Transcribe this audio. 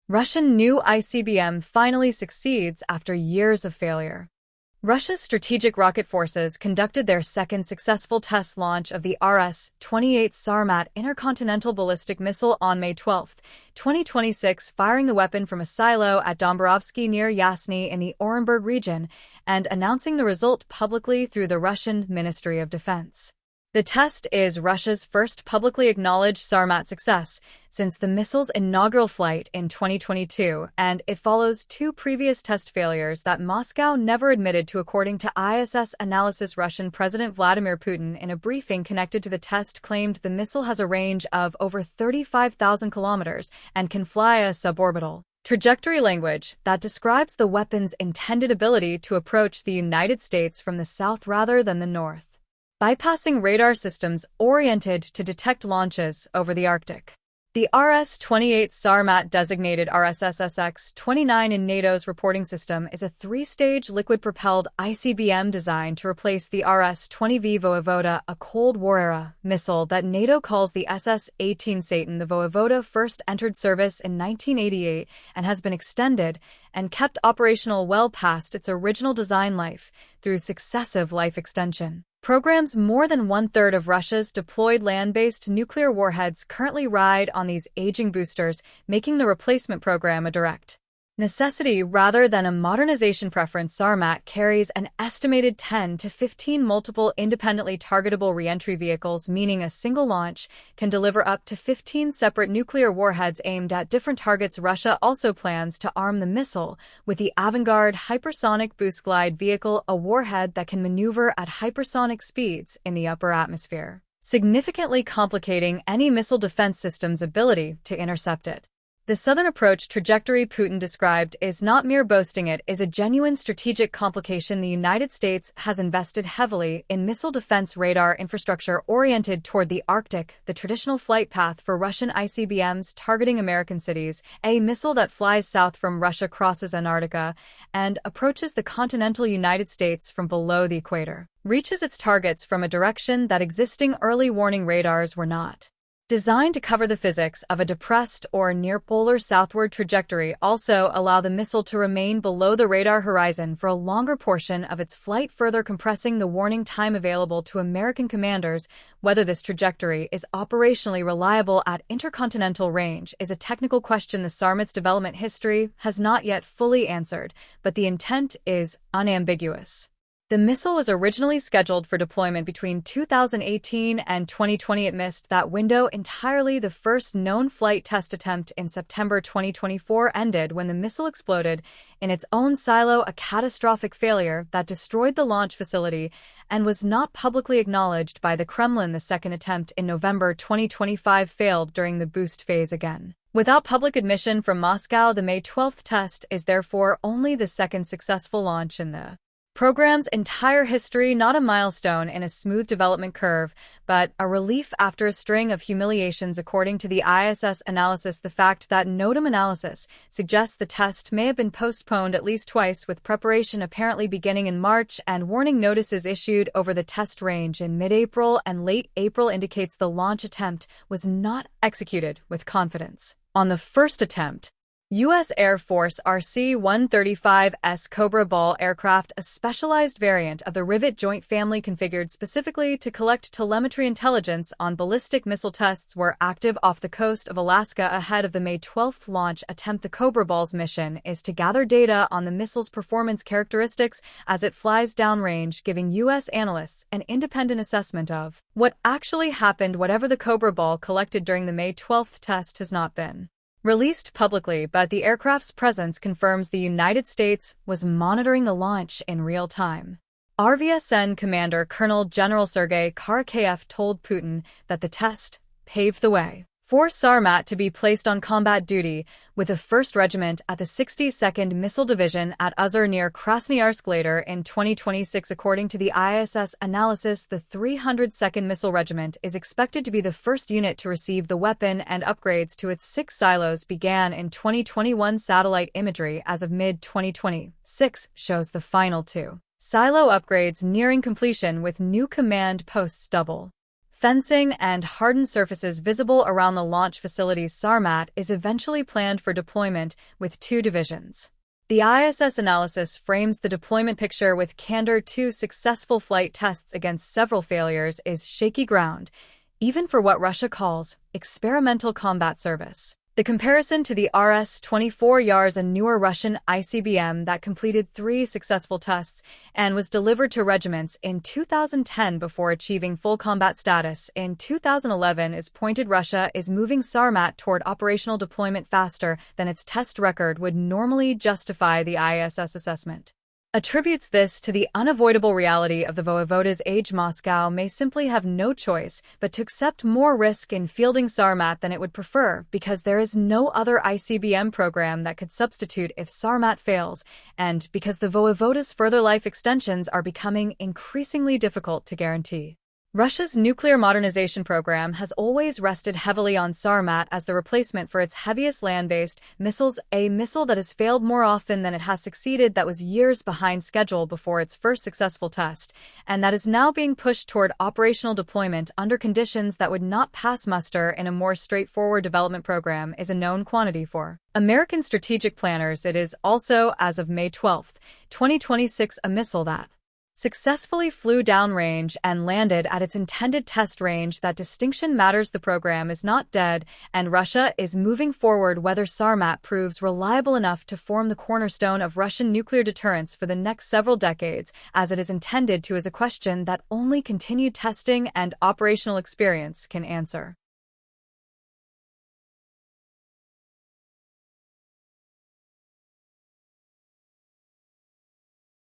Russian new ICBM finally succeeds after years of failure. Russia's strategic rocket forces conducted their second successful test launch of the Rs-28 Sarmat intercontinental ballistic missile on May 12, 2026, firing the weapon from a silo at Dombarovsky near Yasny in the Orenburg region and announcing the result publicly through the Russian Ministry of Defense. The test is Russia's first publicly acknowledged Sarmat success since the missile's inaugural flight in 2022, and it follows two previous test failures that Moscow never admitted to, according to IISS analysis. Russian President Vladimir Putin, in a briefing connected to the test, claimed the missile has a range of over 35,000 kilometers and can fly a suborbital trajectory, language that describes the weapon's intended ability to approach the United States from the south rather than the north, bypassing radar systems oriented to detect launches over the Arctic. The Rs-28 Sarmat, designated RSSSX-29 in NATO's reporting system, is a three-stage liquid-propelled ICBM designed to replace the Rs-20V Voyevoda, a Cold War-era missile that NATO calls the SS-18 Satan. The Voyevoda first entered service in 1988 and has been extended and kept operational well past its original design life through successive life extension programs. More than one-third of Russia's deployed land-based nuclear warheads currently ride on these aging boosters, making the replacement program a direct necessity rather than a modernization preference. Sarmat carries an estimated 10 to 15 multiple independently targetable reentry vehicles, meaning a single launch can deliver up to 15 separate nuclear warheads aimed at different targets. Russia also plans to arm the missile with the Avangard hypersonic boost glide vehicle, a warhead that can maneuver at hypersonic speeds in the upper atmosphere, significantly complicating any missile defense system's ability to intercept it. The southern approach trajectory Putin described is not mere boasting, it is a genuine strategic complication. The United States has invested heavily in missile defense radar infrastructure oriented toward the Arctic, the traditional flight path for Russian ICBMs targeting American cities. A missile that flies south from Russia, crosses Antarctica, and approaches the continental United States from below the equator, reaches its targets from a direction that existing early warning radars were not designed to cover. The physics of a depressed or near-polar southward trajectory also allow the missile to remain below the radar horizon for a longer portion of its flight, further compressing the warning time available to American commanders. Whether this trajectory is operationally reliable at intercontinental range is a technical question the Sarmat's development history has not yet fully answered, but the intent is unambiguous. The missile was originally scheduled for deployment between 2018 and 2020. It missed that window entirely. The first known flight test attempt in September 2024 ended when the missile exploded in its own silo, a catastrophic failure that destroyed the launch facility and was not publicly acknowledged by the Kremlin. The second attempt in November 2025 failed during the boost phase again. Without public admission from Moscow, the May 12th test is therefore only the second successful launch in the program's entire history, not a milestone in a smooth development curve, but a relief after a string of humiliations. According to the IISS analysis, the fact that NOTAM analysis suggests the test may have been postponed at least twice, with preparation apparently beginning in March and warning notices issued over the test range in mid-April and late April, indicates the launch attempt was not executed with confidence. On the first attempt, U.S. Air Force RC-135S Cobra Ball aircraft, a specialized variant of the Rivet joint family configured specifically to collect telemetry intelligence on ballistic missile tests, were active off the coast of Alaska ahead of the May 12th launch attempt. The Cobra Ball's mission is to gather data on the missile's performance characteristics as it flies downrange, giving U.S. analysts an independent assessment of what actually happened. Whatever the Cobra Ball collected during the May 12th test has not been released publicly, but the aircraft's presence confirms the United States was monitoring the launch in real time. RVSN Commander General Sergei Karakayev told Putin that the test paved the way for Sarmat to be placed on combat duty with the 1st Regiment at the 62nd Missile Division at Uzhur near Krasnoyarsk later in 2026. According to the IISS analysis, the 302nd Missile Regiment is expected to be the first unit to receive the weapon, and upgrades to its 6 silos began in 2021. Satellite imagery as of mid-2026 shows the final 2 silo upgrades nearing completion, with new command posts double Fencing and hardened surfaces visible around the launch facility's Sarmat is eventually planned for deployment with 2 divisions. The IISS analysis frames the deployment picture with candor. 2 successful flight tests against several failures is shaky ground, even for what Russia calls experimental combat service. The comparison to the Rs-24 Yars, a newer Russian ICBM that completed 3 successful tests and was delivered to regiments in 2010 before achieving full combat status in 2011, is pointed. Russia is moving Sarmat toward operational deployment faster than its test record would normally justify, the IISS assessment attributes this to the unavoidable reality of the voivoda's age. Moscow may simply have no choice but to accept more risk in fielding Sarmat than it would prefer, because there is no other ICBM program that could substitute if Sarmat fails, and because the voivoda's further life extensions are becoming increasingly difficult to guarantee. Russia's nuclear modernization program has always rested heavily on Sarmat as the replacement for its heaviest land-based missiles, a missile that has failed more often than it has succeeded, that was years behind schedule before its first successful test, and that is now being pushed toward operational deployment under conditions that would not pass muster in a more straightforward development program, is a known quantity for American strategic planners. It is also, as of May 12, 2026, a missile that successfully flew downrange and landed at its intended test range. That distinction matters. The program is not dead, and Russia is moving forward. Whether Sarmat proves reliable enough to form the cornerstone of Russian nuclear deterrence for the next several decades, as it is intended to, is a question that only continued testing and operational experience can answer.